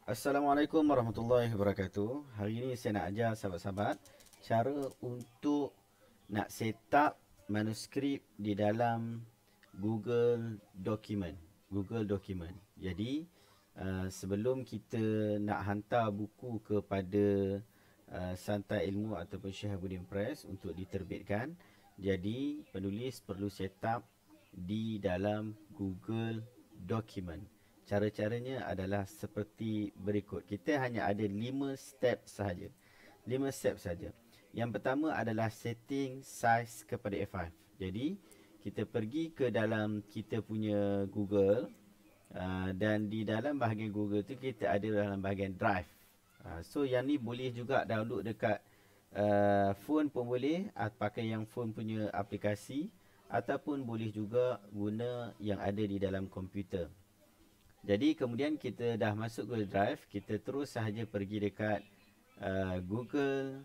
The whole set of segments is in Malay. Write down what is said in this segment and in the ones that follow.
Assalamualaikum warahmatullahi wabarakatuh. Hari ini saya nak ajar sahabat-sahabat cara untuk nak set up manuskrip di dalam Google Document. Google Document. Jadi sebelum kita nak hantar buku kepada Santai Ilmu ataupun Syihabuddin Press untuk diterbitkan, jadi penulis perlu set up di dalam Google Document. Cara-caranya adalah seperti berikut. Kita hanya ada 5 step sahaja. 5 step saja. Yang pertama adalah setting size kepada A5. Jadi, kita pergi ke dalam kita punya Google dan di dalam bahagian Google tu kita ada dalam bahagian Drive. So, yang ni boleh juga download dekat phone pun boleh, pakai yang phone punya aplikasi, ataupun boleh juga guna yang ada di dalam komputer. Jadi kemudian kita dah masuk Google Drive, kita terus sahaja pergi dekat Google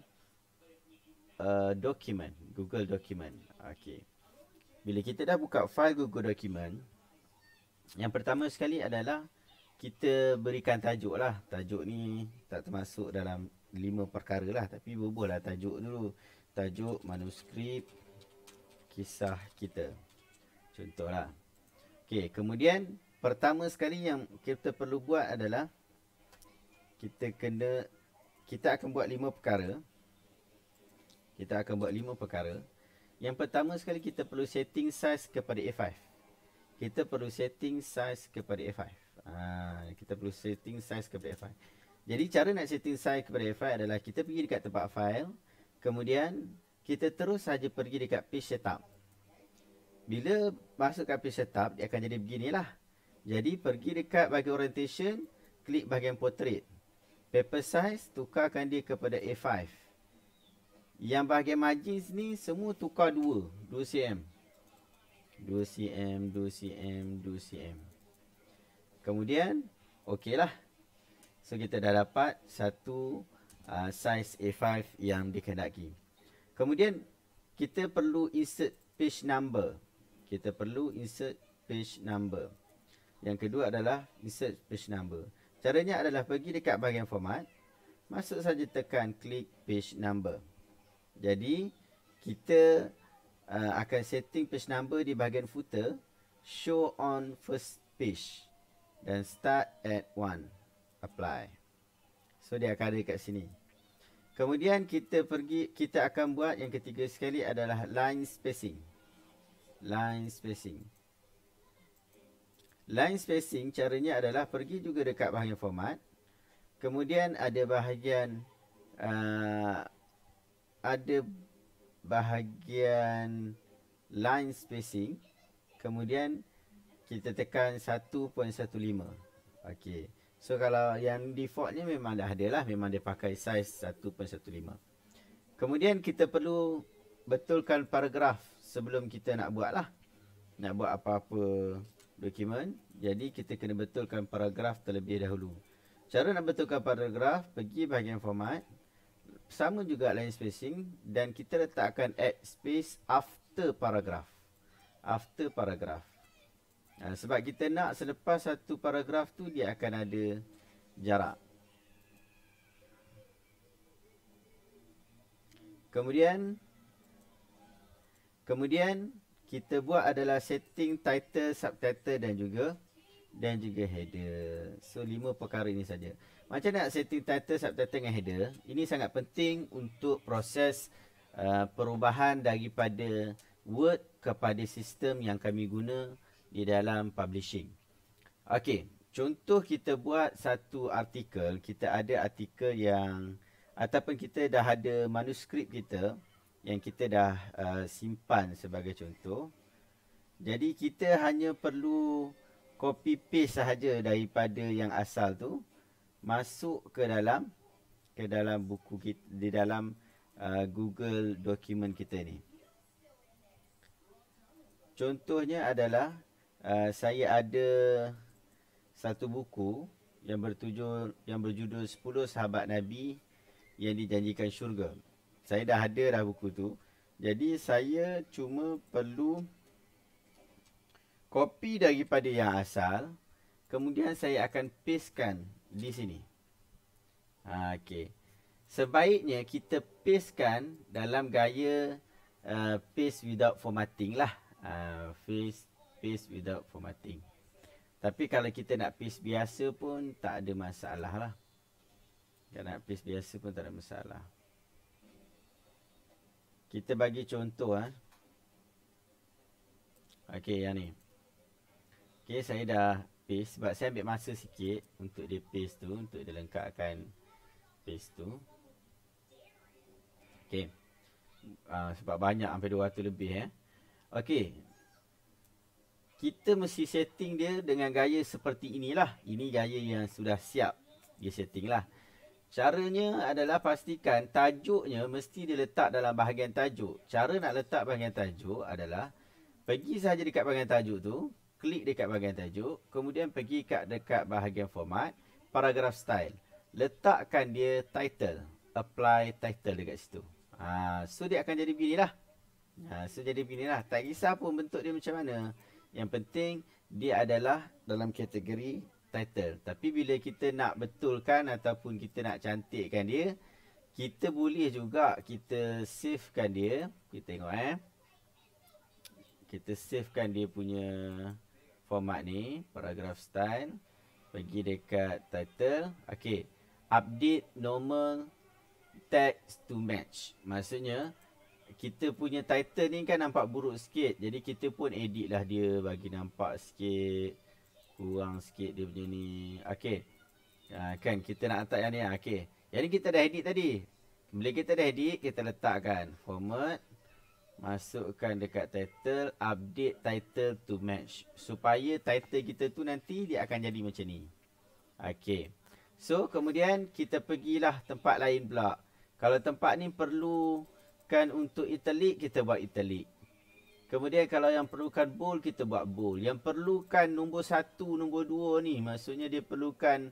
Document. Google Document. Okey. Bila kita dah buka file Google Document, yang pertama sekali adalah kita berikan tajuk lah. Tajuk ni tak termasuk dalam 5 perkara lah, tapi bubuh lah tajuk dulu. Tajuk manuskrip kisah kita. Contohlah. Okey, kemudian pertama sekali yang kita perlu buat adalah kita akan buat 5 perkara. Kita akan buat 5 perkara. Yang pertama sekali kita perlu setting size kepada A5. Kita perlu setting size kepada A5. Kita perlu setting size kepada A5. Jadi cara nak setting size kepada A5 adalah kita pergi dekat tempat file, kemudian kita terus saja pergi dekat page setup. Bila masuk ke page setup, dia akan jadi beginilah. Jadi pergi dekat bahagian orientation, klik bahagian portrait. Paper size, tukarkan dia kepada A5. Yang bahagian margins ni semua tukar 2 cm. 2 cm, 2 cm, 2 cm. Kemudian, okey lah. So kita dah dapat satu size A5 yang dikehendaki. Kemudian kita perlu insert page number. Kita perlu insert page number. Yang kedua adalah insert page number. Caranya adalah pergi dekat bahagian format, masuk saja tekan klik page number. Jadi kita akan setting page number di bahagian footer, show on first page dan start at 1. Apply. So dia akan ada dekat sini. Kemudian kita akan buat yang ketiga sekali adalah line spacing. Line spacing. Line spacing caranya adalah pergi juga dekat bahagian format. Kemudian ada bahagian line spacing. Kemudian kita tekan 1.15. Okey. So kalau yang default ni memang dah ada lah, memang dia pakai size 1.15. Kemudian kita perlu betulkan paragraf sebelum kita nak buat lah. Nak buat apa-apa dokumen, jadi kita kena betulkan paragraf terlebih dahulu. Cara nak betulkan paragraf, pergi bahagian format, sama juga line spacing, dan kita letakkan add space after paragraph. After paragraph. Sebab kita nak selepas satu paragraf tu dia akan ada jarak. Kemudian kita buat adalah setting title, subtitle dan juga header. So 5 perkara ini saja. Macam nak setting title, subtitle dengan header, ini sangat penting untuk proses perubahan daripada Word kepada sistem yang kami guna di dalam publishing. Okey, contoh kita buat satu artikel, kita ada artikel yang ataupun kita dah ada manuskrip kita yang kita dah simpan sebagai contoh. Jadi kita hanya perlu copy paste sahaja daripada yang asal tu masuk ke dalam buku kita, di dalam Google Document kita ni. Contohnya adalah saya ada satu buku yang berjudul 10 Sahabat Nabi yang Dijanjikan Syurga. Saya dah ada dah buku tu. Jadi saya cuma perlu copy daripada yang asal, kemudian saya akan pastekan di sini. Okey. Sebaiknya kita pastekan dalam gaya paste without formatting lah. Paste without formatting. Tapi kalau kita nak paste biasa pun tak ada masalah lah. Kalau nak paste biasa pun tak ada masalah. Kita bagi contoh Okey, yang ni. Okey, saya dah paste sebab saya ambil masa sikit untuk dia paste tu, untuk dia lengkapkan paste tu. Okey. Sebab banyak sampai 200 lebih Okey. Kita mesti setting dia dengan gaya seperti inilah. Ini gaya yang sudah siap dia setting lah. Caranya adalah pastikan tajuknya mesti diletak dalam bahagian tajuk. Cara nak letak bahagian tajuk adalah pergi saja dekat bahagian tajuk tu, klik dekat bahagian tajuk, kemudian pergi dekat bahagian format, paragraph style. Letakkan dia title, apply title dekat situ. So dia akan jadi beginilah. Tak kisah pun bentuk dia macam mana. Yang penting dia adalah dalam kategori title. Tapi bila kita nak betulkan ataupun kita nak cantikkan dia, kita boleh juga kita savekan dia. Kita tengok kita savekan dia punya format ni, paragraph style. Pergi dekat title. Okey, update normal text to match. Maksudnya kita punya title ni kan nampak buruk sikit. Jadi kita pun edit lah dia bagi nampak sikit kurang sikit dia punya ni. Okey. Kan kita nak letak yang ni. Okey. Yang ni kita dah edit tadi. Bila kita dah edit, kita letakkan format, masukkan dekat title, update title to match. Supaya title kita tu nanti dia akan jadi macam ni. Okey. So kemudian kita pergilah tempat lain pula. Kalau tempat ni perlukan untuk italic, kita buat italic. Kemudian kalau yang perlukan bold, kita buat bold. Yang perlukan nombor 1, nombor 2 ni, maksudnya dia perlukan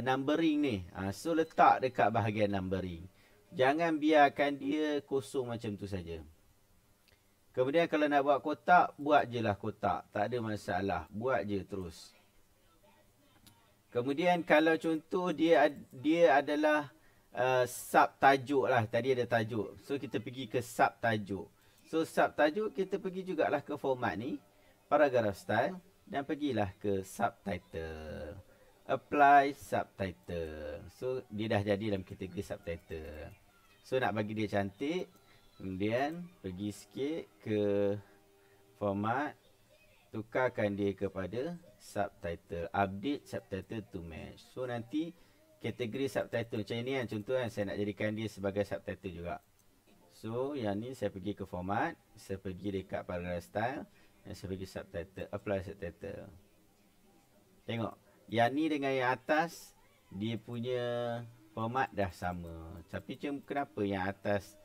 numbering ni. So letak dekat bahagian numbering. Jangan biarkan dia kosong macam tu saja. Kemudian kalau nak buat kotak, buat je lah kotak. Tak ada masalah. Buat je terus. Kemudian kalau contoh dia adalah sub tajuk lah. Tadi ada tajuk. So kita pergi ke sub tajuk. So sub tajuk kita pergi jugalah ke format ni. Paragraph style. Dan pergilah ke subtitle. Apply subtitle. So dia dah jadi dalam kategori subtitle. So nak bagi dia cantik. Kemudian pergi sikit ke format. Tukarkan dia kepada subtitle. Update subtitle to match. So nanti kategori subtitle macam ni kan. Contoh kan saya nak jadikan dia sebagai subtitle juga. So yang ni saya pergi ke format. Saya pergi dekat paragraph style. Dan saya pergi subtitle. Apply subtitle. Tengok. Yang ni dengan yang atas. Dia punya format dah sama. Tapi kenapa yang atas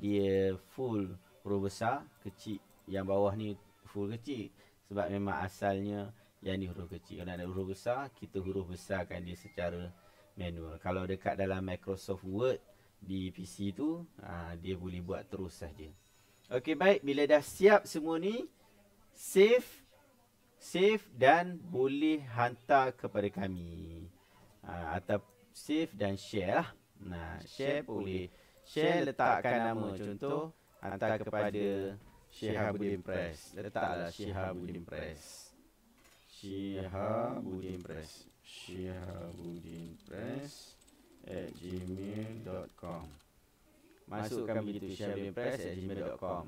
dia full huruf besar, kecil. Yang bawah ni full kecil. Sebab memang asalnya yang ni huruf kecil. Kalau nak ada huruf besar, kita huruf besarkan dia secara manual. Kalau dekat dalam Microsoft Word di PC tu, dia boleh buat terus saja. Okey, baik. Bila dah siap semua ni, save dan boleh hantar kepada kami. Atau save dan share lah. Share boleh. Share letakkan nama. Contoh, hantar kepada Syihabuddin Press. Letaklah Syihabuddin Press. Syihabuddin Press. Syihabuddin Press @gmail.com. Masukkan begitu, Syihabuddin Press @gmail.com.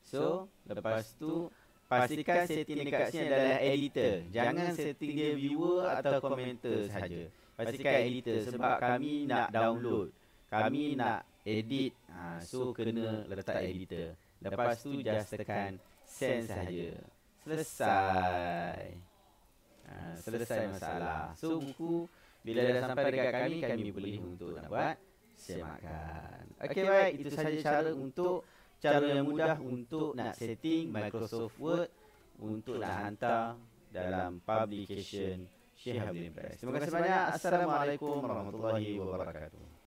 So, lepas tu pastikan setting dekat sini adalah editor. Jangan setting dia viewer atau komentar saja. Pastikan editor sebab kami nak download. Kami nak edit. So kena letak editor. Lepas tu just tekan send saja. Selesai. Selesai masalah. So buku bila dah sampai dekat kami boleh untuk nak buat semakkan. Okey, baik, itu saja cara yang mudah untuk nak setting Microsoft Word untuk nak hantar dalam publication Syihabuddin Press. Terima kasih banyak. Assalamualaikum warahmatullahi wabarakatuh.